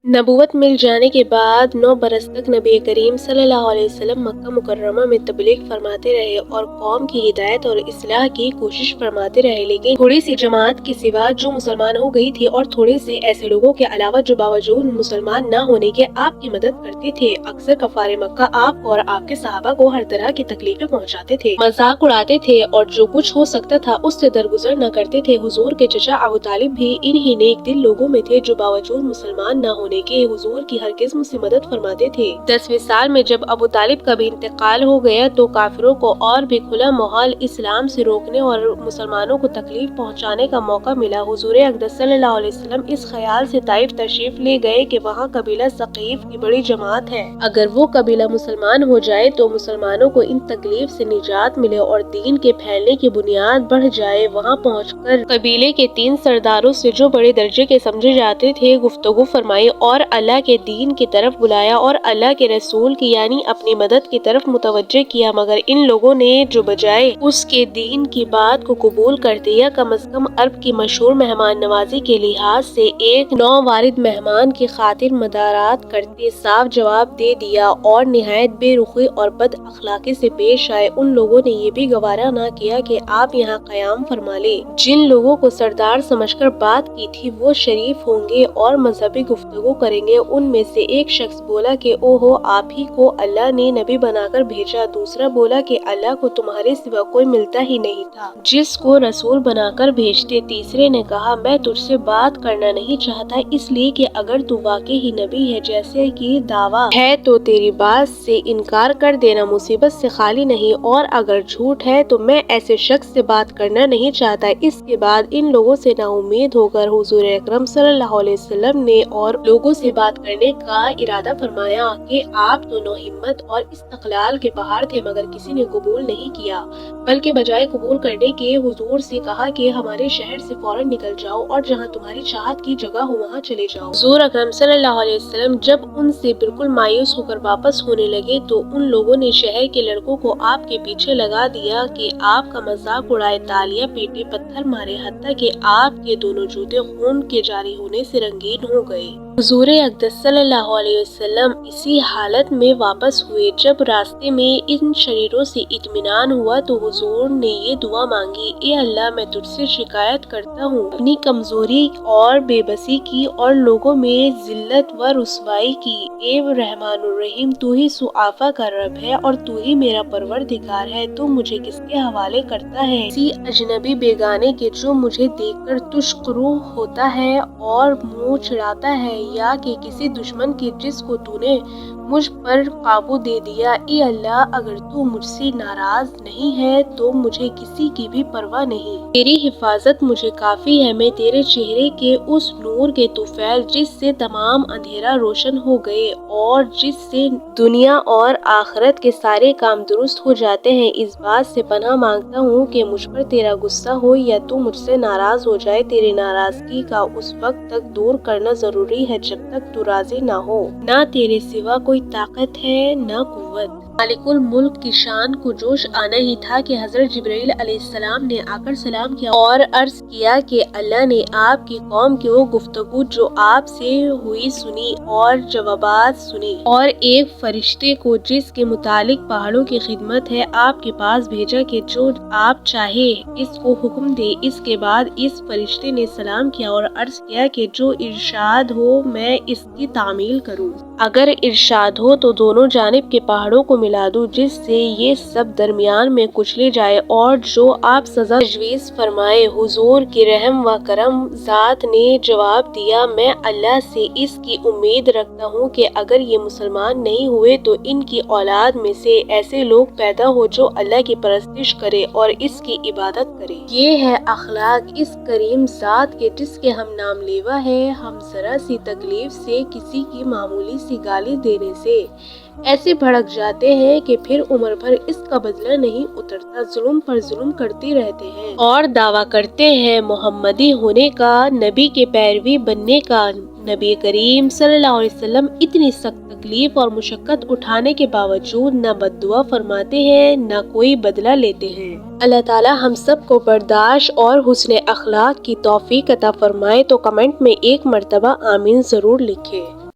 नबूवत मिल जाने के बाद 9 बरस तक नबी करीम सल्लल्लाहु अलैहि वसल्लम मक्का मुकर्रमा में तबलीग फरमाते रहे और कौम की हिदायत और इस्लाह की कोशिश फरमाते रहे, लेकिन थोड़ी सी जमात के सिवा जो मुसलमान हो गई थी और थोड़े से ऐसे लोगों के अलावा जो बावजूद मुसलमान न होने के आपकी मदद करते थे, अक्सर कफारे मक्का आप और आपके सहाबा को हर तरह की तकलीफें पहुँचाते थे, मजाक उड़ाते थे और जो कुछ हो सकता था उससे दरगुजर न करते थे। हुजूर के चचा अबू तालिब भी इन्हीं नेक दिल लोगों में थे जो बावजूद मुसलमान न होने के हुजूर की हर किस्म से मदद फरमाते थे। 10वें साल में जब अबू तालिब का भी इंतकाल हो गया तो काफिरों को और भी खुला माहौल इस्लाम से रोकने और मुसलमानों को तकलीफ पहुंचाने का मौका मिला। हुजूर अक़दस सल्लल्लाहु अलैहि वसल्लम इस ख्याल से ताइफ तशरीफ ले गए कि वहाँ कबीला सकीफ की बड़ी जमात है, अगर वो कबीला मुसलमान हो जाए तो मुसलमानों को इन तकलीफ से निजात मिले और दीन के फैलने की बुनियाद बढ़ जाए। वहाँ पहुँचकर कबीले के 3 सरदारों से जो बड़े दर्जे के समझे जाते थे गुफ्तगू फरमाई और अल्लाह के दीन की तरफ बुलाया और अल्लाह के रसूल की यानी अपनी मदद की तरफ मुतवज्जे किया, मगर इन लोगों ने जो बजाय उसके दीन की बात को कबूल कर दिया, कम अज कम अरब की मशहूर मेहमान नवाजी के लिहाज से एक नौवारिद मेहमान की खातिर मदारात करते साफ जवाब दे दिया और निहायत बेरुखी और बद अखलाकी से पेश आए। उन लोगों ने ये भी गवारा न किया कि आप यहाँ कयाम फरमा ले। जिन लोगों को सरदार समझकर बात की थी वो शरीफ होंगे और मजहबी गुफ्तगू करेंगे। उनमें से एक शख्स बोला कि ओहो, आप ही को अल्लाह ने नबी बनाकर भेजा। दूसरा बोला कि अल्लाह को तुम्हारे सिवा कोई मिलता ही नहीं था जिसको रसूल बनाकर भेजते। तीसरे ने कहा, मैं तुझसे बात करना नहीं चाहता इसलिए कि अगर तू वाकई ही नबी है जैसे कि दावा है तो तेरी बात से इनकार कर देना मुसीबत से खाली नहीं, और अगर झूठ है तो मैं ऐसे शख्स से बात करना नहीं चाहता। इसके बाद इन लोगों से नाउम्मीद होकर हुजूर अकरम सल्लल्लाहु अलैहि वसल्लम ने और लोगों से बात करने का इरादा फरमाया कि आप दोनों हिम्मत और इस्तक़लाल के पहाड़ थे, मगर किसी ने कबूल नहीं किया, बल्कि बजाय कबूल करने के हुजूर से कहा कि हमारे शहर से फौरन निकल जाओ और जहां तुम्हारी चाहत की जगह हो वहां चले जाओ। हुजूर अकरम सल्लल्लाहु अलैहि वसल्लम जब उनसे बिल्कुल मायूस होकर वापस होने लगे तो उन लोगों ने शहर के लड़कों को आपके पीछे लगा दिया कि आपका मजाक उड़ाए, तालियां पीटे, पत्थर मारे, हत्ता कि आपके दोनों जूते खून के जारी होने से रंगीन हो गए। हुजूर अक़दस सल्लल्लाहु अलैहि वसल्लम इसी हालत में वापस हुए। जब रास्ते में इन शरीरों से इत्मीनान हुआ तो हुजूर ने ये दुआ मांगी, ए अल्लाह, मैं तुझसे शिकायत करता हूँ अपनी कमजोरी और बेबसी की और लोगों में जिल्लत व रुसवाई की। ए रहमानुर रहीम, तू ही सुआफा का रब है और तू ही मेरा परवरदिगार है। तू मुझे किसके हवाले करता है? किसी अजनबी बेगाने के जो मुझे देखकर तुश्करू होता है और मुँह चिढ़ाता है, या कि किसी दुश्मन के जिसको तूने मुझ पर काबू दे दिया। ए अल्लाह, अगर तू मुझसे नाराज नहीं है तो मुझे किसी की भी परवाह नहीं। तेरी हिफाजत मुझे काफी है। मैं तेरे चेहरे के उस नूर के तुफैल जिससे तमाम अंधेरा रोशन हो गए और जिससे दुनिया और आखिरत के सारे काम दुरुस्त हो जाते हैं, इस बात से पनाह मांगता हूँ कि मुझ पर तेरा गुस्सा हो या तू मुझसे नाराज हो जाए। तेरी नाराजगी का उस वक्त तक दूर करना जरूरी है जब तक तू राजी ना हो। ना तेरे सिवा कोई ताकत है ना कुव्वत। मालिकुल मुल्क की शान को जोश आना ही था कि हजरत जिब्राइल अलैहिस्सलाम ने आकर सलाम किया और अर्ज किया कि अल्लाह ने आपकी कौम की वो गुफ्तगू जो आपसे हुई सुनी और जवाबात सुने, और एक फरिश्ते को जिसके मुतालिक पहाड़ों की खिदमत है आपके पास भेजा कि जो आप चाहे इसको हुक्म दे। इसके बाद इस फरिश्ते ने सलाम किया और अर्ज किया कि जो इरशाद हो मैं इसकी तामील करूँ। अगर इरशाद हो तो दोनों जानिब के पहाड़ों को मिला दूं जिससे ये सब दरमियान में कुचले जाए, और जो आप सजा तजवीज़ फरमाए। हुजूर की रहम व करम ज़ात ने जवाब दिया, मैं अल्लाह से इसकी उम्मीद रखता हूँ कि अगर ये मुसलमान नहीं हुए तो इनकी औलाद में से ऐसे लोग पैदा हो जो अल्लाह की परस्तिश करे और इसकी इबादत करे। ये है अखलाक इस करीम ज़ात के जिसके हम नाम लेवा है। हम जरा सी तकलीफ से, किसी की मामूली सी गाली देने से ऐसे भड़क जाते हैं कि फिर उम्र भर इसका बदला नहीं उतरता। जुल्म पर जुल्म करते रहते हैं और दावा करते हैं मोहम्मदी होने का, नबी के पैरवी बनने का। नबी करीम सल्लल्लाहु अलैहि वसल्लम इतनी सख्त तकलीफ और मुशक्कत उठाने के बावजूद न बद्दुआ फरमाते हैं न कोई बदला लेते हैं। अल्लाह ताला हम सब को बर्दाश्त और हुस्न अखलाक की तौफीक अता फरमाए। तो कमेंट में एक मर्तबा आमीन जरूर लिखें।